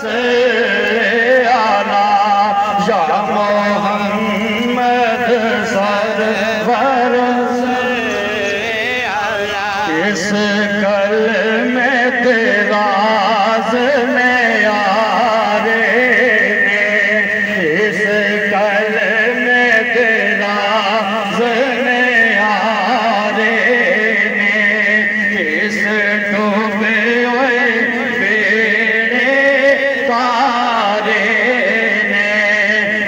آنا یا محمد سرور سے آنا اس کلمے تیرا عزم یار نے اس کلمے تیرا عزم یار نے اس ڈوبے ہوئے بیڑے تارے نے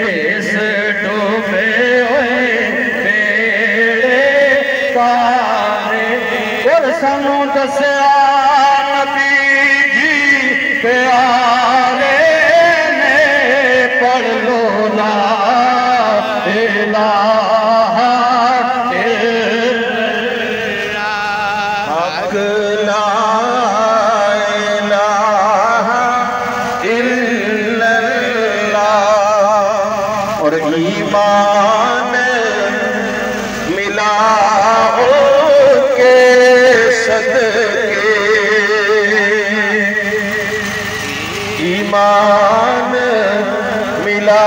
اس ڈوبے ہوئے بیڑے تارے اور سنو دسیا نبی جی پیارے نے پڑھ لو لا الہ حق لا الہ الا اللہ اور ایمان ملا کے صدقے ایمان ملا